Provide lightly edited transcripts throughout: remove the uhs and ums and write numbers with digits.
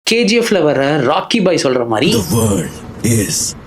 கேஜிஎஃப்ல வர ராக்கி பாய் சொல்ற மாதிரி The world is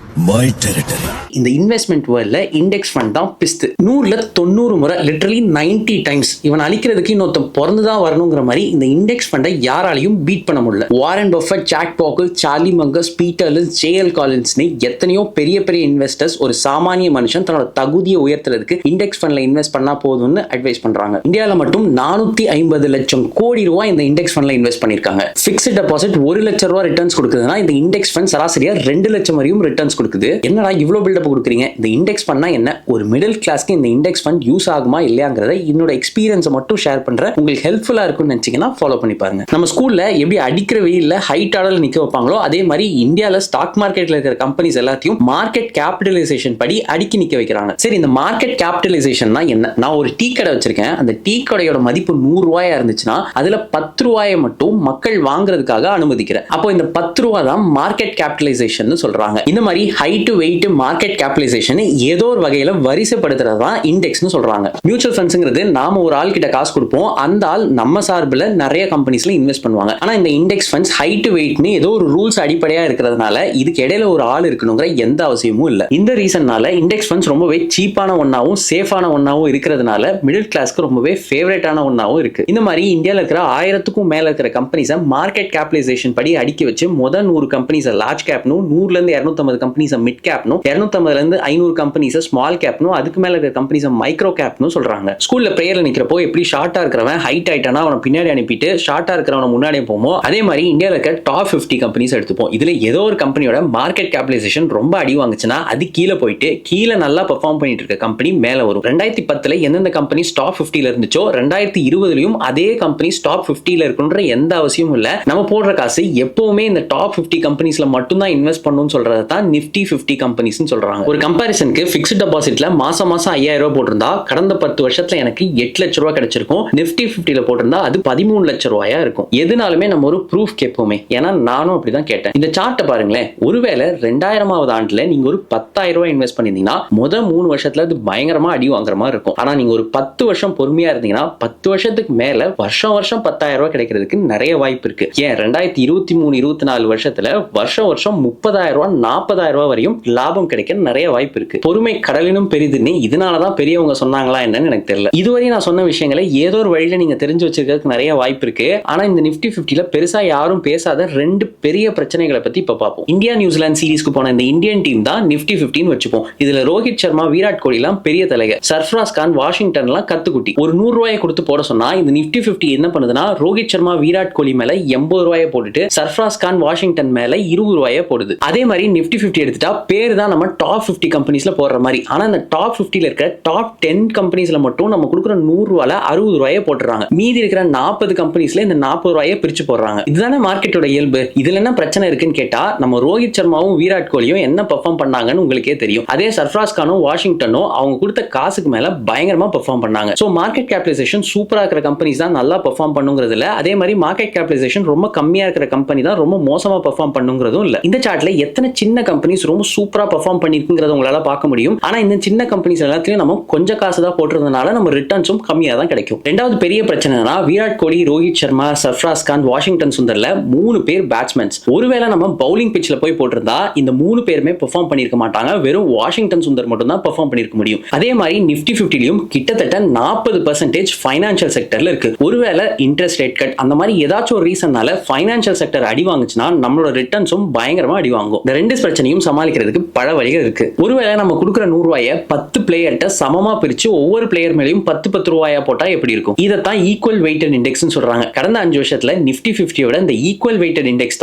my territory. இந்த இன்வெஸ்ட்மெண்ட் வேர்ல்ட்ல இண்டெக்ஸ் ஃபண்ட் தான் பிஸ்து. 100ல 90 முறை லிட்டரலி 90 டைம்ஸ் இவன் அழிக்கிறதுக்கு இன்னொருத்தன் பிறந்துதான் வரணுங்கிற மாதிரி இந்த இண்டெக்ஸ் ஃபண்டை யாராலையும் பீட் பண்ண முடியல. Warren Buffett, Jack Bogle, Charlie மங்கஸ், பீட்டர் லின்ஸ், ஜேஎல் காலின்ஸ்னு எத்தனையோ பெரிய பெரிய இன்வெஸ்டர்ஸ் ஒரு சாமானிய மனுஷன் தன்னோட தகுதியை உயர்த்துறதுக்கு இண்டெக்ஸ் ஃபண்ட்ல இன்வெஸ்ட் பண்ணா போதும்னு அட்வைஸ் பண்றாங்க. இந்தியாவில் மட்டும் 450 லட்சம் கோடி ரூபாய் இந்த இண்டெக்ஸ் ஃபண்ட்ல இன்வெஸ்ட் பண்ணிருக்காங்க. பிக்ஸ்ட் டெபாசிட் 1 லட்சம் ரூபாய் ரிட்டர்ன்ஸ் கொடுக்குதுன்னா இந்த இண்டெக்ஸ் ஃபண்ட் சராசரியா 2 லட்சம் வரையும் ரிட்டர்ன்ஸ் கொடுக்குது. என்னடா இவ்வளவு பில்டப் கொடுக்குறீங்க? இந்த இண்டெக்ஸ் ஃபண்ட்னா என்ன? ஒரு மிடில் கிளாஸ்க்கு இந்த இண்டெக்ஸ் ஃபண்ட் யூஸ் ஆகுமா இல்லையாங்கிறத என்னோட எக்ஸ்பீரியன்ஸை மட்டும் ஷேர் பண்றேன். உங்களுக்கு ஹெல்ப்ஃபுல்லா இருக்கும்னு நினைச்சீங்கன்னா ஃபாலோ பண்ணி பாருங்க. நம்ம ஸ்கூல்ல எப்படி அடிக்கிற வெயில்ல ஹைட் ஆர்டர்ல நிக்க வைப்பாங்களோ அதே மாதிரி இந்தியாவில் ஸ்டாக் மார்க்கெட்ல இருக்கிற கம்பெனிஸ் எல்லாத்தையும் மார்க்கெட் கேபிட்டலைசேஷன் படி அடிக்கி நிக்க வைக்கிறாங்க. சரி, இந்த மார்க்கெட் கேபிட்டலைசேஷன்னா என்ன? நான் ஒரு டீ கடை வச்சிருக்கேன். அந்த டீ கடையோட மதிப்பு 100 ரூபாயா இருந்துச்சுன்னா அதுல 10 ரூபாயை மட்டும் மக்கள் வாங்குறதுக்காக அனுமதிக்கிறேன். அப்போ இந்த 10 ரூபாய் தான் மார்க்கெட் கேபிட்டலைசேஷன் சொல்றாங்க. இந்த மாதிரி ஹைட் வெயிட் மார்க்கெட் கேபிட்டலைசேஷன் ஏதோ ஒரு வகையில வரிசைப்படுத்துறது தான் இண்டெக்ஸ்னு சொல்றாங்க. மியூச்சுவல் ஃபண்ட்ஸ்ங்கிறது நாம ஒரு ஆள் கிட்ட காசு கொடுப்போம், அந்த ஆள் நம்ம சார்பில் நிறைய கம்பெனிஸ்ல இன்வெஸ்ட் பண்ணுவாங்க. ஆனா இந்த இண்டெக்ஸ் ஃபண்ட்ஸ் ஹைட் வெயிட்னு ஏதோ ஒரு ரூல்ஸ் அடிப்படையா இருக்கிறதுனால இதுக்கு இடையில ஒரு ஆள் இருக்கணுங்கிற எந்த அவசியமும் இல்லை. இந்த ரீசன்னால இண்டெக்ஸ் ஃபண்ட்ஸ் ரொம்பவே சீப்பான ஒன்னாவும் சேஃபான ஒன்னாவும் இருக்கிறதுனால மிடில் கிளாஸ்க்கு ரொம்பவே ஃபேவரட்டான ஒன்னாவும் இருக்கு. இந்த மாதிரி இந்தியாவில் இருக்கிற 1000க்கும் மேல இருக்கிற கம்பெனிஸை மார்க்கெட் கேபிட்டலைசேஷன் படி அடுக்கி வச்சு முதல் 100 கம்பெனிஸை லார்ஜ் கேப்னும், 100ல இருந்து 250 கம்பெனிஸை மிட் கேப்னும், 250ல இருந்து 500 கம்பெனிஸை ஸ்மால் கேப்னும், அதுக்கு மேல இருக்கிற கம்பெனிஸை மைக்ரோ கேப்னும் சொல்றாங்க. ஸ்கூல்ல பிரேயர்ல நிக்கிறப்போ எப்படி ஷார்ட்டா இருக்கிறவன் ஹைட் ஆயிட்டானா அவனை பின்னாடி அனுப்பிட்டு ஷார்ட்டா இருக்கிறவன முன்னாடியே போமோ அதே மாதிரி இந்தியாவில் இருக்க டாப் 50 கம்பெனிஸ் எடுத்துப்போம். இதுல ஏதோ ஒரு கம்பெனியோட மார்க்கெட் கேபிட்டலைசேஷன் ரொம்ப அடி வாங்குச்சுன்னா அது கீழே போயிட்டு கீழே நல்லா பெர்ஃபார்ம் பண்ணிட்டு இருக்க கம்பெனி மேல வரும். 2010ல எந்தெந்த கம்பெனி டாப் 50ல இருந்துச்சோ 2020லயும் அதே கம்பெனி டாப் 50ல இருக்குன்ற எந்த அவசியமும் இல்ல. நம்ம போடுற காசு எப்பவுமே இந்த டாப் 50 கம்பெனிஸ்ல மட்டும் தான் இன்வெஸ்ட் பண்ணணும்னு சொல்றதை தான் நிஃப்டி 50 கம்பெனிஸ்னு சொல்றாங்க. ஒரு கம்பாரிசனுக்கு ஃபிக்ஸ்ட் டெபாசிட்ல மாசம் 5000 ரூபாய் போட்டிருந்தா கடந்த 10 வருஷத்துல எனக்கு 8 லட்சம் ரூபாய் கிடைச்சிருக்கும். நிஃப்டி 50ல போட்டிருந்தா அது 13 லட்சம் ரூபாயா இருக்கும். எதுனாலுமே நம்ம ஒரு ப்ரூஃப் கேட்போமே. ஏன்னா நானும் அப்படிதான் கேட்டேன். இந்த சார்ட்டை பாருங்களேன். ஒருவேளை 2000வது ஆண்டுல நீங்க ஒரு 10,000 ரூபாய் இன்வெஸ்ட் பண்ணிருந்தீங்கன்னா முதல் 3 வருஷத்துல அது பயங்கரமா அடி வாங்குற மாதிரி இருக்கும். ஆனா நீங்க ஒரு 10 வருஷம் பொறுமையா இருந்தீங்கன்னா 10 வருஷத்துக்கு மேல வருஷம் 10,000 ரூபாய் கிடைக்கிறதுக்கு நிறைய வாய்ப்பு இருக்கு. ஏன் 2023-24 வருஷத்துல வருஷம் 30,000 ரூபாய் 40,000 ரூபாய் வரையும் லாபம் கிடைக்க நிறைய வாய்ப்பு இருக்கு. பொறுமை கடலினும் பெரிதுன்னு இதனாலதான் பெரியவங்க சொன்னாங்களா என்னன்னு எனக்கு தெரியல. இதுவரை நான் சொன்ன விஷயங்களை ஏதோ ஒரு வழியில நீங்க தெரிஞ்சு வச்சிருக்கிறதுக்கு நிறைய வாய்ப்பு இருக்கு. ஆனா இந்த நிஃப்டி 50ல பெருசா யாரும் பேசாத 2 பெரிய பிரச்சனைகளை பத்தி இப்ப பார்ப்போம். இந்தியா நியூசிலாந்து சீரீஸ்க்கு போன இந்த இந்தியன் டீம் தான் நிஃப்டி 50 வச்சுப்போம். இதுல ரோஹித் சர்மா, விராட் கோலி எல்லாம் பெரிய தலைவர், சர்ஃப்ராஸ் கான், வாஷிங்டன் எல்லாம் கத்துக்குட்டி. ஒரு 100 ரூபாயை கொடுத்து போட சொன்னா இந்த நிஃப்டி 50 என்ன பண்ணுதுன்னா ரோஹித் சர்மா, விராட் கோலி மேல 80 ரூபாயை போட்டுட்டு சர்ஃப்ராஸ் கான், வாஷிங்டன் மேல 20 ரூபாயை போடுது. அதே மாதிரி நிஃப்டி 50 எடுத்துட்டா பேர் தான் நம்ம டாப் 50 கம்பெனிஸ்ல போடுற மாதிரி. ஆனா இந்த டாப் 50ல இருக்க டாப் 10 கம்பெனிஸ்ல மட்டும் நம்ம கொடுக்குற 100 ரூபாயில 60 ரூபாயை போட்டுறாங்க. மீதி இருக்கிற 40 கம்பெனிஸ்ல இந்த 40 ரூபாயை பிரிச்சு போடுறாங்க. இதுதானே மார்க்கெட்டோட இயல்பு. இதுல என்ன பிரச்சனை இருக்குன்னு கேட்டா நம்ம ரோஹித் சர்மாவும் விராட் கோலியும் என்ன பெர்ஃபார்ம் பண்ணாங்கன்னு உங்களுக்கே தெரியும். அதே சர்ஃப்ராஸ் கானும் வாஷிங்டனும் அவங்க கொடுத்த காசுக்கு மேல பயங்கரமா பெர்ஃபார்ம் பண்ணாங்க. சோ மார்க்கெட் கேபிட்டலைசேஷன் சூப்பரா இருக்கிற கம்பெனிஸ் தான் நல்லா பெர்ஃபார்ம் பண்ணுங்கிறது இல்ல. அதே மாதிரி மார்க்கெட் கேபிட்டலைசேஷன் ரொம்ப கம்மியா இருக்கிற கம்பெனி தான் ரொம்ப மோசமா பெர்ஃபார்ம் பண்ணுங்கிறதும் இல்ல. இந்த சார்ட்ல எத்தனை சின்ன கம்பெனிஸ் ரொம்ப சூப்பரா பெர்ஃபார்ம் பண்ணிருக்குங்கிறத உங்களால பார்க்க முடியும். ஆனா இந்த சின்ன கம்பெனிஸ் எல்லாத்தையும் நம்ம கொஞ்சம் காசு தான் போட்டுறதுனால நம்ம ரிட்டர்ன்ஸும் கம்மியா தான் கிடைக்கும். ரெண்டாவது பெரிய பிரச்சனைனா விராட் கோலி, ரோஹித் சர்மா, சர்ஃப்ராஸ் கான், வாஷிங்டன் சுந்தர்ல 3 பேர் பேட்ஸ்மேன்ஸ். ஒருவேளை நம்ம பவுலிங் பிட்ச்ல போய் போட்டிருந்தா இந்த 3 பேருமே பெர்ஃபார்ம் பண்ணிருக்க மாட்டாங்க. வெறும் வாஷிங்டன் சுந்தர் மட்டும் தான் பெர்ஃபார்ம் பண்ணிருக்க முடியும். அதே மாதிரி நிஃப்டி 50லயும் கிட்டத்தட்ட 40% ஃபைனான்சியல் செக்டர்ல இருக்கு. ஒருவேளை இன்ட்ரெஸ்ட் ரேட் கட் அந்த மாதிரி ஏதாச்சும் ஒரு ரீசன்னால ஃபைனான்சியல் செக்டர் அடி வாங்குச்சுன்னா நம்மளோட ரிட்டர்ன்ஸும் பயங்கரமா அடி வாங்கும். இந்த 2 பிரச்சனையும் சமாளிக்கிறதுக்கு பல வழிகள் இருக்கு. ஒருவேளை நம்ம கொடுக்குற 100 ரூபாயை 10 பிளேயர்ட்ட சமமா பிரிச்சு ஒவ்வொரு பிளேயர் மேலயும் 10 ரூபாயா போட்டா எப்படி இருக்கும்? இதைத்தான் ஈக்குவல் வெயிட்டட் இண்டெக்ஸ் சொல்றாங்க. கடந்த 5 வருஷத்துல நிஃப்டி 50யோட இந்த ஈக்குவல் வெயிட்டட் இண்டெக்ஸ்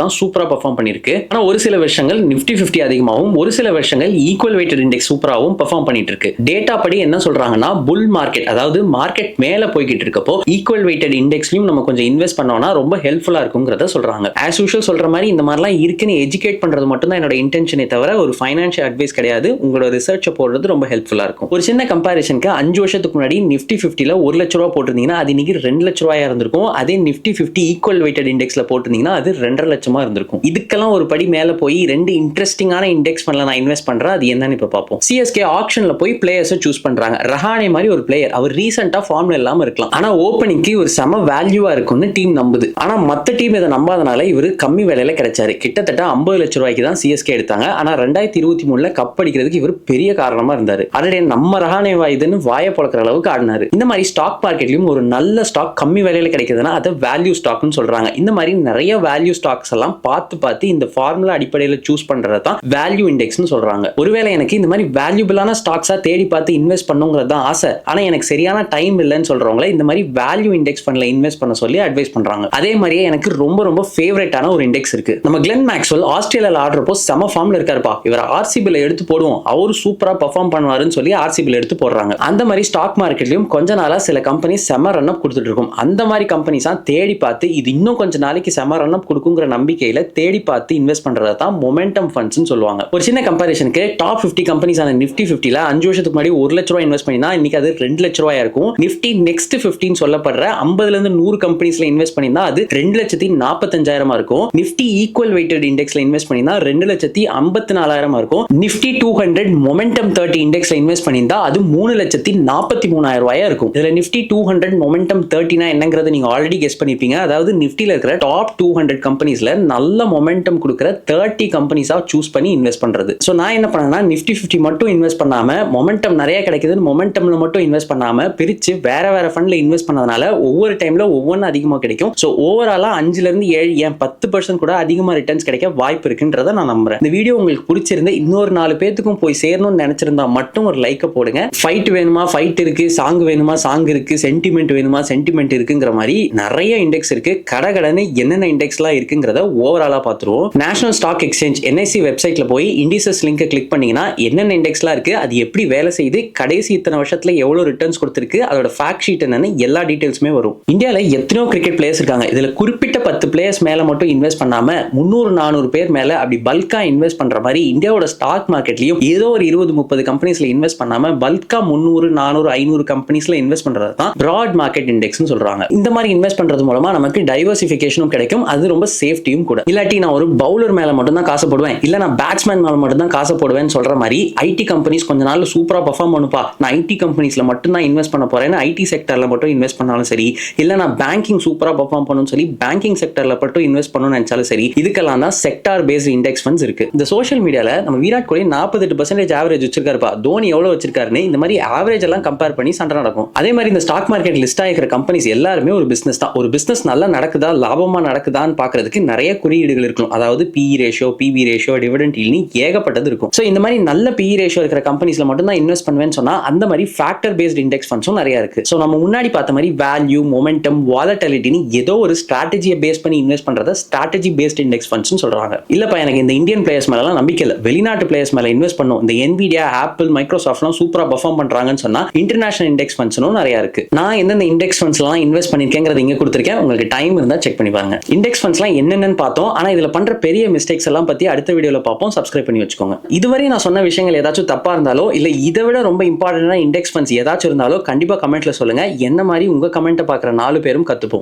தான் சூப்பரா பெர்ஃபார்ம் பண்ணிருக்கு. ஆனா ஒரு சில வருஷங்கள் நிஃப்டி 50 அதிகமாகவும் ஒரு சில வருஷங்கள் ஈக்குவல் வெயிட்டட் இண்டெக்ஸ் சூப்பராகவும் பெர்ஃபார்ம் பண்ணிட்டு இருக்கு. டேட்டா படி என்ன சொல்றாங்கன்னா புல் மார்க்கெட், அதாவது மார்க்கெட் மேல போய்கிட்டு இருக்கப்போ ஈக்குவல் வெயிட்டட் இண்டெக்ஸ்லயும் நம்ம கொஞ்சம் இன்வெஸ்ட் பண்ணோம்னா ரொம்ப ஹெல்ப்ஃபுல்லா இருக்கும்ங்கறத சொல்றாங்க. ஆஸ் யூஷுவல் சொல்ற மாதிரி இந்த மாதிரிலாம் இருக்குன்னு எஜுகேட் பண்றது மட்டும் தான் என்னோட இன்டென்ஷனே தவிர ஒரு ஃபைனான்ஷியல் அட்வைஸ் கிடையாது. உங்களோட ரிசர்ச்சை போடுறது ரொம்ப ஹெல்ப்ஃபுல்லா இருக்கும். ஒரு சின்ன கம்பேரிஷனுக்கு 5 வருஷத்துக்கு முன்னாடி நிஃப்டி 50ல 1 லட்ச ரூபா போட்டிருந்தீங்கன்னா அது இன்னைக்கு 2 லட்ச ரூபாயா இருந்திருக்கும். அதே நிஃப்டி 50 ஈக்குவல் வெயிட்டட் இண்டெக்ஸ்ல போட்டிருந்தீங்கன்னா அது 2.5 லட்சமா இருந்திருக்கும். இதுக்கெல்லாம் ஒரு படி மேல போய் 2 இன்ட்ரெஸ்டிங்கான இண்டெக்ஸ் ஃபண்ட்ல நான் இன்வெஸ்ட் பண்றேன். அது என்னன்னு இப்ப பார்ப்போம். சிஎஸ்கே ஆக்ஷன்ல போய் பிளேயர்ஸை சூஸ் பண்றாங்க. ரஹானே மாதிரி ஒரு பிளேயர், அவர் ரீசெண்டா ஃபார்ம்ல இல்லாம இருக்கலாம், ஆனா ஓப்பனிங்க்கு ஒரு செம வேல்யூவா இருக்கும்னு டீம் நம்புது. ஆனா மத்த டீம் இதை நம்பாதனால இவர் கம்மி விலையில கிடைச்சாரு. கிட்டத்தட்ட 50 லட்ச ரூபாய்க்கு தான் சிஎஸ்கே எடுத்தாங்க. ஆனா 2023ல கப் அடிக்கிறதுக்கு இவர் பெரிய காரணமா இருந்தாரு. அதே நம்ம ரஹானே இதுன்னு வாயை பொளக்கிற அளவுக்கு ஆடினாரு. இந்த மாதிரி ஸ்டாக் மார்க்கெட்லயும் ஒரு நல்ல ஸ்டாக் கம்மி விலையில கிடைக்குதுன்னா அதை வேல்யூ ஸ்டாக்னு சொல்றாங்க. இந்த மாதிரி நிறைய வேல்யூ ஸ்டாக்ஸ் எல்லாம் பார்த்து இந்த ஃபார்முலா அடிப்படையில் சூஸ் பண்றது தான் வேல்யூ இண்டெக்ஸ்னு சொல்றாங்க. ஒருவேளை எனக்கு இந்த மாதிரி வேல்யூபிளான ஸ்டாக்ஸா தேடி பார்த்து இன்வெஸ்ட் பண்ணுங்கிறது தான் ஆசை, ஆனா எனக்கு சரியான டைம் இல்லைன்னு சொல்றவங்கள இந்த மாதிரி வேல்யூ இண்டெக்ஸ் ஃபண்ட்ல இன்வெஸ்ட் பண்ண சொல்லி அட்வைஸ் பண்றாங்க. அதே மாதிரியே எனக்கு ரொம்ப ரொம்ப ஃபேவரட்டான ஒரு இண்டெக்ஸ் இருக்கு. நம்ம கிளென் மேக்ஸ்வெல் ஆஸ்திரேலியால ஆடுறப்போ செம ஃபார்ம்ல இருக்காருப்பா, இவர் ஆர்சிபில எடுத்து போடுவோம், அவரு சூப்பரா பெர்ஃபார்ம் பண்ணுவாருன்னு சொல்லி ஆர்சிபில எடுத்து போடுறாங்க. அந்த மாதிரி ஸ்டாக் மார்க்கெட்லயும் கொஞ்ச நாளா சில கம்பெனி செம ரன் அப் கொடுத்துட்டு இருக்கும். அந்த மாதிரி கம்பெனிஸா தேடி பார்த்து இது இன்னும் கொஞ்ச நாளைக்கு செம ரன் அப் கொடுக்குங்கிற நம்பிக்கையில தேடி பார்த்து இன்வெஸ்ட் பண்றத தான் மொமெண்டம் ஃபண்ட்ஸ்னு சொல்லுவாங்க. ஒரு சின்ன கம்பேரிஷனுக்கு டாப் 50 கம்பெனிஸான நிஃப்டி 50ல 5 வருஷத்துக்கு முன்னாடி 1 லட்ச ரூபாய் இன்வெஸ்ட் பண்ணினா இன்னைக்கு அது 2 லட்ச ரூபாயா இருக்கும். நிஃப்டி நெக்ஸ்ட் 15 சொல்லப்படுற 50ல இருந்து 100 கம்பெனிஸ்ல இன்வெஸ்ட் பண்ணினா அது 2,45,000 இருக்கும். நிஃப்டி ஈக்குவல் வெயிட்டட் இண்டெக்ஸ்ல இன்வெஸ்ட் பண்ணினா 2,54,000 இருக்கும். நிஃப்டி 200 மொமெண்டம் 30 இண்டெக்ஸ்ல இன்வெஸ்ட் பண்ணினா அது 3,43,000 இருக்கும். இதுல நிஃப்டி 200 மொமெண்டம் 30 என்னங்கிறது நீங்க ஆல்ரெடி கெஸ் பண்ணிருப்பீங்க. அதாவது நிஃப்டில இருக்கிற டாப் 200 கம்பெனிஸ்ல நல்ல மொமெண்டம் கொடுக்கிற 30 கம்பெனிஸா சூஸ் பண்ணி இன்வெஸ்ட் பண்றது. சோ நான் என்ன பண்ணேன்னா நிஃப்டி 50 மட்டும் இன்வெஸ்ட் பண்ணாம மொமெண்டம் நிறைய கிடைக்குதுன்னு மொமெண்டம்ல மட்டும் இன்வெஸ்ட் பண்ணாம பிரிச்சு வேற ஃபண்ட்ல இன்வெஸ்ட் பண்ணதுனால ஒவ்வொரு டைம்ல ஒவ்வொன்னு அதிகமா கிடைக்கும். சோ ஓவராலா 5ல இருந்து 7 ஏன் 10% கூட அதிகமா ரிட்டர்ன்ஸ் கிடைக்க வாய்ப்பு இருக்குன்றத நான் நம்புறேன். இந்த வீடியோ உங்களுக்கு பிடிச்சிருந்து இன்னொரு 4 பேத்துக்கும் போய் சேரணும்னு நினைச்சிருந்தா மட்டும் ஒரு லைக் போடுங்க. ஃபைட் வேணுமா ஃபைட் இருக்கு, சாங் வேணுமா சாங் இருக்கு, சென்டிமெண்ட் வேணுமா சென்டிமெண்ட் இருக்குங்கிற மாதிரி நிறைய இண்டெக்ஸ் இருக்கு. கடகடன்னு என்னென்ன இண்டெக்ஸ்லாம் இருக்குங்கிறத ஓவராலா பார்த்துருவோம். நேஷனல் ஸ்டாக் எக்ஸ்சேஞ்ச் என்ஐசி வெப்சைட்ல போய் இண்டிசஸ் லிங்கை கிளிக் பண்ணீங்கன்னா என்னென்ன இண்டெக்ஸ்லாம் இருக்கு, அது எப்படி வேலை செய்யுது, கடைசி இத்தனை வருஷத்துல எவ்வளவு ரிட்டர்ன்ஸ் கொடுத்திருக்கு, அதோட ஃபேக்ட் ஷீட் என்னன்னு எல்லா டீடைல்ஸுமே வரும். இந்தியாவில் எத்தனையோ கிரிக்கெட் பிளேயர்ஸ் இருக்காங்க. இதுல குறிப்பிட்ட 10 பிளேயர்ஸ் மேல மட்டும் இன்வெஸ்ட் பண்ணாம 300-400 பேர் மேல அப்படி பல்கா இன்வெஸ்ட் பண்ற மாதிரி இந்தியாவோட ஸ்டாக் மார்க்கெட்லயும் ஏதோ ஒரு 20-30 கம்பெனிஸ்ல இன்வெஸ்ட் பண்ணாம பல்கா 300-400-500 கம்பெனிஸ்ல இன்வெஸ்ட் பண்றது தான் பிராட் மார்க்கெட் இண்டெக்ஸ்னு சொல்றாங்க. இந்த மாதிரி இன்வெஸ்ட் பண்றது மூலமா நமக்கு டைவர்சிஃபிகேஷனும் கிடைக்கும், அது ரொம்ப சேஃப்டியும் கூட. இல்லாட்டி நான் ஒரு பவுலர் மேல மட்டும் தான் காசு போடுவேன், இல்ல நான் பேட்ஸ்மேன் மேல மட்டும் தான் காசு போடுவேன்னு சொல்ற மாதிரி ஐடி கம்பெனிஸ் கொஞ்ச நாள் சூப்பரா பெர்ஃபார்ம் பண்ணுப்பா, நான் ஐடி கம்பெனிஸ்ல மட்டும் தான் இன்வெஸ்ட் பண்ண போறேன், ஐடி செக்டர்ல மட்டும் இன்வெஸ்ட் பண்ணாலும் சரி, இல்ல நான் பேங்கிங் சூப்பரா பெர்ஃபார்ம் பண்ணணும்னு சொல்லி பேங்கிங் செக்டர்ல மட்டும் இன்வெஸ்ட் பண்ணணும்னு நினைச்சாலும் சரி, இதுக்கெல்லாம் தான் செக்டார் பேஸ்ட் இண்டெக்ஸ் ஃபண்ட்ஸ் இருக்கு. இந்த சோஷியல் மீடியால நம்ம விராட் கோலி 48% ஆவரேஜ் வச்சிருக்காருப்பா, தோனி எவ்வளவு வச்சிருக்காருன்னு இந்த மாதிரி ஆவரேஜ் எல்லாம் கம்பேர் பண்ணி சண்டை நடக்கும். அதே மாதிரி இந்த ஸ்டாக் மார்க்கெட் லிஸ்ட் ஆகிற கம்பெனிஸ் எல்லாருமே ஒரு பிசினஸ் தான். ஒரு பிசினஸ் நல்லா நடக்குதா லாபமா நடக்குதான்னு பாக்குறதுக்கு நிறைய குறியீடுகள் இருக்கும். அதாவது PE ratio, PB ratio, dividend ஈல்ட்னு ஏகப்பட்டது இருக்கும். சோ இந்த மாதிரி நல்ல PE ரேஷியோ இருக்கிற கம்பெனிஸ்ல மட்டும் தான் இன்வெஸ்ட் பண்ணுவேன்னு சொன்னா அந்த மாதிரி ஃபேக்டர் பேஸ்ட் இண்டெக்ஸ் ஃபண்ட்ஸும் நிறைய இருக்கு. சோ நம்ம முன்னாடி பார்த்த மாதிரி வேல்யூ, மொமெண்டம், வாலட்டிலிட்டின்னு ஏதோ ஒரு ஸ்ட்ராட்டஜியை பேஸ் பண்ணி இன்வெஸ்ட் பண்றத ஸ்ட்ராட்டஜி பேஸ்ட் இண்டெக்ஸ் ஃபண்ட்ஸ்னு சொல்றாங்க. இல்லப்பா எனக்கு இந்த இந்தியன் பிளேயர்ஸ் மேல நம்பிக்கை இல்ல, வெளிநாட்டு பிளேயர்ஸ் மேல இன்வெஸ்ட் பண்ணும், இந்த Nvidia, Apple, Microsoftலாம் சூப்பரா பெர்ஃபார்ம் பண்றாங்கன்னு சொன்னா இன்டர்நேஷனல் இண்டெக்ஸ் ஃபண்ட்ஸும் நிறைய இருக்கு. நான் எந்தெந்த இண்டெக்ஸ் ஃபண்ட்ஸ்லாம் இன்வெஸ்ட் பண்ணிருக்கேங்கிறத இங்க கொடுத்திருக்கேன், உங்களுக்கு டைம் இருந்தா செக் பண்ணி பாருங்க. இண்டெக்ஸ் ஃபண்ட்ஸ்லாம் என்னென்னு பார்த்தோம், ஆனா இதுல பண்ற பெரிய மிஸ்டேக்ஸ் எல்லாம் பத்தி அடுத்த வீடியோல பார்ப்போம். சப்ஸ்கிரைப் பண்ணி வச்சுக்கோங்க. இதுவரை நான் சொன்ன விஷயங்கள் ஏதாச்சும் தப்பா இருந்தாலோ இல்ல இதை விட ரொம்ப இம்பார்ட்டன்டான இண்டெக்ஸ் ஃபண்ட்ஸ் ஏதாச்சும் இருந்தாலோ கண்டிப்பா கமெண்ட்ல சொல்லுங்க. என்ன மாதிரி உங்க கமெண்ட்டை பார்க்குற 4 பேரும் கத்துப்போம்.